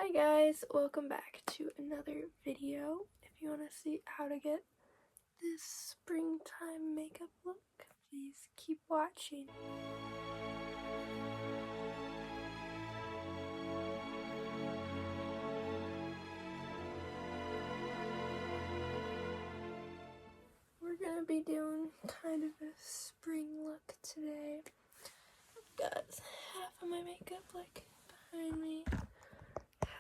Hi guys, welcome back to another video. If you want to see how to get this springtime makeup look, please keep watching. We're gonna be doing kind of a spring look today. I've got half of my makeup like behind me,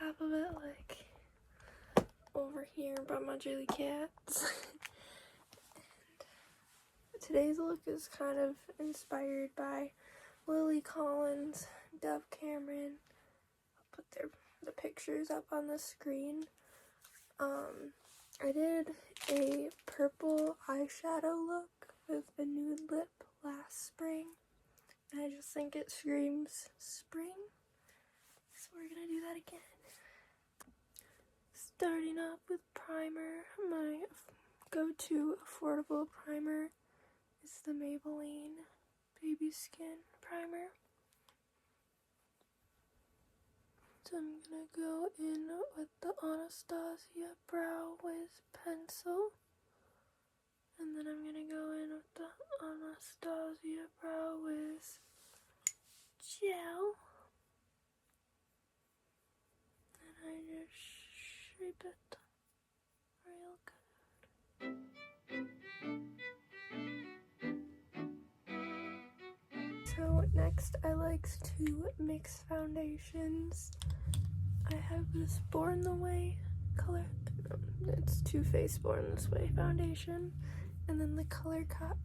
half of it like over here by my jelly cats. And today's look is kind of inspired by Lily Collins, Dove Cameron. I'll put the pictures up on the screen. I did a purple eyeshadow look with a nude lip last spring, and I just think it screams spring, so we're gonna do that again. Starting off with primer. My go-to affordable primer is the Maybelline Baby Skin Primer. So I'm gonna go in with the Anastasia Brow Wiz pencil, and then I'm gonna go in with the Anastasia Brow Wiz gel, and I just shape it real good. So next I like to mix foundations. I have this Born the Way color, it's Too Faced Born This Way foundation, and then the ColourPop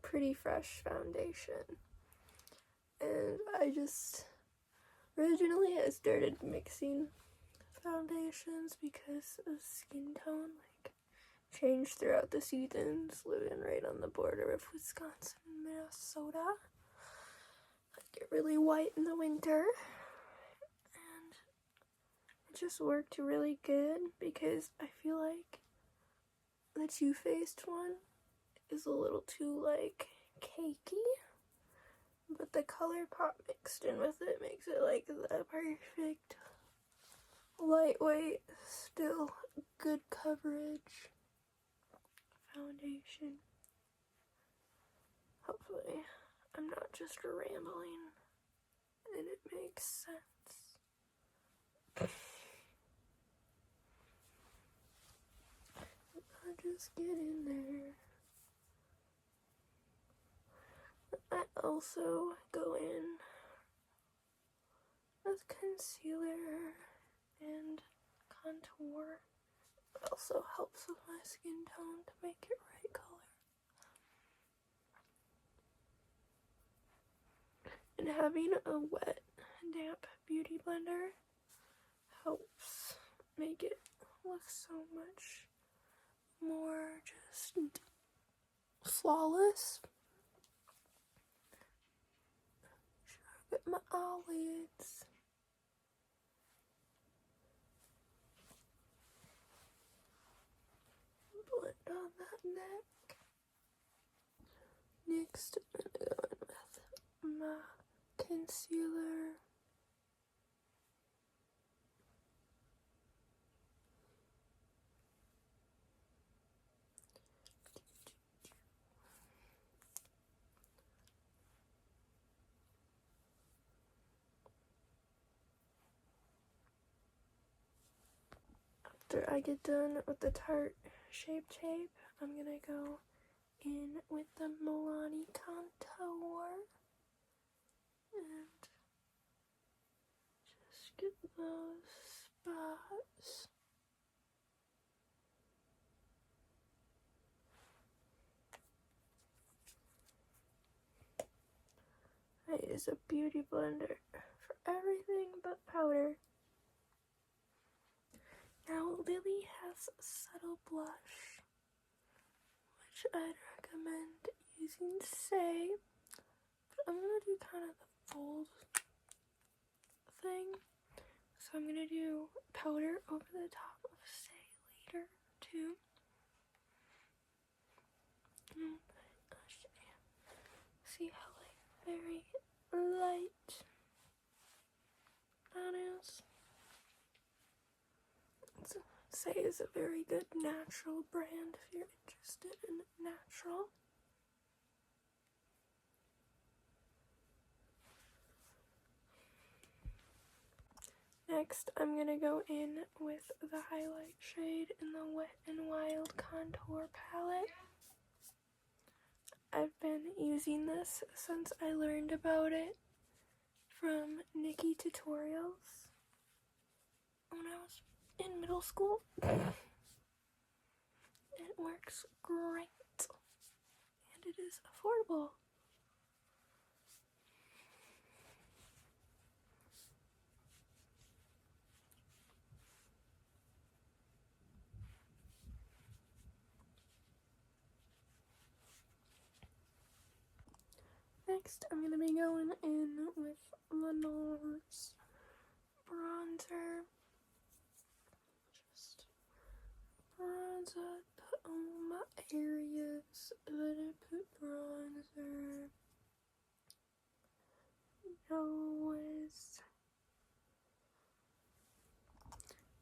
Pretty Fresh foundation. And originally I started mixing foundations because of skin tone, like, changed throughout the seasons, living right on the border of Wisconsin and Minnesota. I get really white in the winter, and it just worked really good because I feel like the Too Faced one is a little too, like, cakey, but the ColourPop mixed in with it makes it like the perfect lightweight, still good coverage foundation. Hopefully I'm not just rambling and it makes sense. I'll just get in there. I also go in with concealer and contour. It also helps with my skin tone to make it right color. And having a wet, damp beauty blender helps make it look so much more just flawless. Get my eyelids. Blend on that neck. Next, I'm gonna go in with my concealer. After I get done with the Tarte Shape Tape, I'm gonna go in with the Milani Contour and just get those spots. I use a beauty blender for everything but powder. Now Lily has a subtle blush, which I'd recommend using Say, but I'm gonna do kind of the fold thing. So I'm gonna do powder over the top of Say later too. See how like very light say is a very good natural brand if you're interested in natural. Next, I'm gonna go in with the highlight shade in the Wet n Wild Contour Palette. I've been using this since I learned about it from Nikki Tutorials when I was in middle school. It works great, and it is affordable. Next, I'm going to be going in with the NARS bronzer. Just bronze up on my areas that I put bronzer. Nose.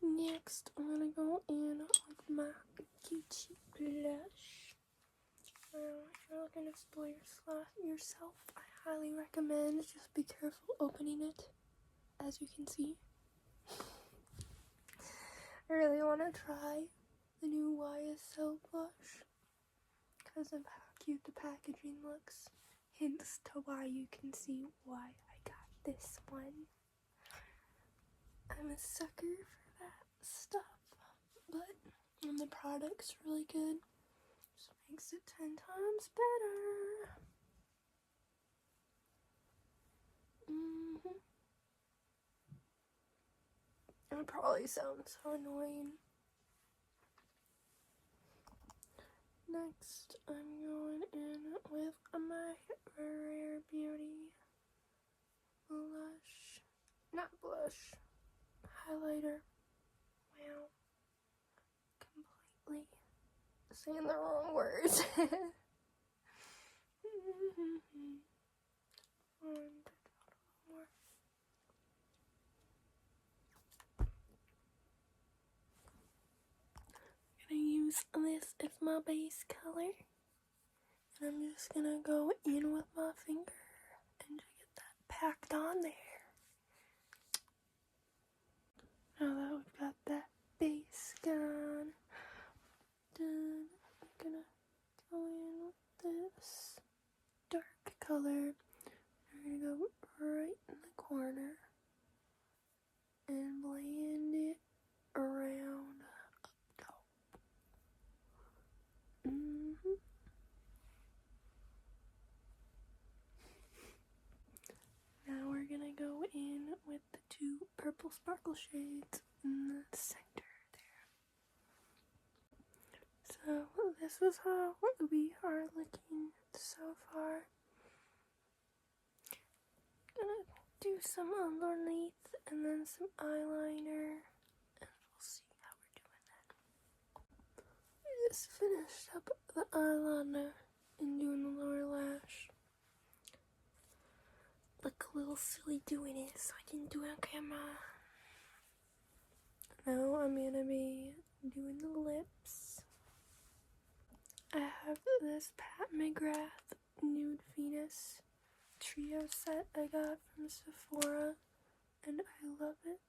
Next, I'm going to go in with my Gucci blush. If you're looking to spoil yourself, I highly recommend. Just be careful opening it, as you can see. I really want to try the new YSL blush because of how cute the packaging looks. Hints to why you can see why I got this one. I'm a sucker for that stuff, but when the product's really good, just makes it 10 times better. It probably sounds so annoying. Next, I'm going in with my Rare Beauty blush. Not blush. Highlighter. Wow. Completely saying the wrong words. I'm gonna use this as my base color, and I'm just gonna go in with my finger and just get that packed on there. Now that we've got that base gone, then I'm gonna go in with this dark color. I'm gonna go right in the corner and blend it around up top. Now we're gonna go in with the two purple sparkle shades in the center there. So this is how we are looking so far. Gonna do some underneath and then some eyeliner, and we'll see how we're doing that. I just finished up the eyeliner and doing the lower lash. Look a little silly doing it so I can do it on camera. Now I'm gonna be doing the lips. I have this Pat McGrath Nude Venus trio set I got from Sephora, and I love it.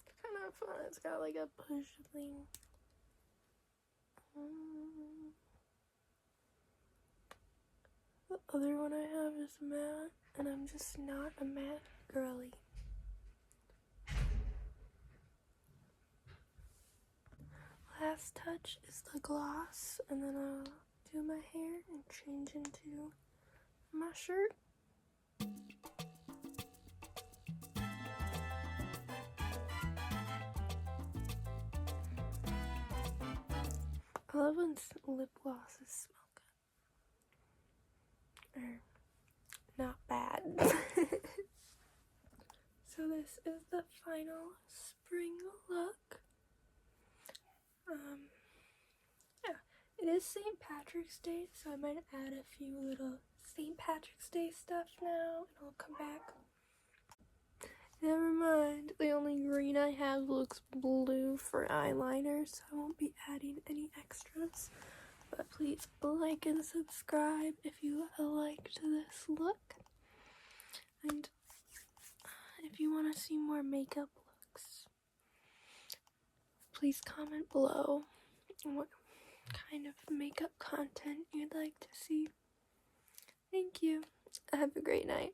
It's kind of fun. It's got like a push thing. The other one I have is matte, and I'm just not a matte girly. Last touch is the gloss, and then I'll do my hair and change into my shirt. I love when lip glosses smell good. Or not bad. So this is the final spring look. Yeah, it is St. Patrick's Day, so I might add a few little St. Patrick's Day stuff now, and I'll come back. Never mind, the only green I have looks blue for eyeliner, so I won't be adding any extras. But please like and subscribe if you liked this look. And if you want to see more makeup looks, please comment below what kind of makeup content you'd like to see. Thank you. Have a great night.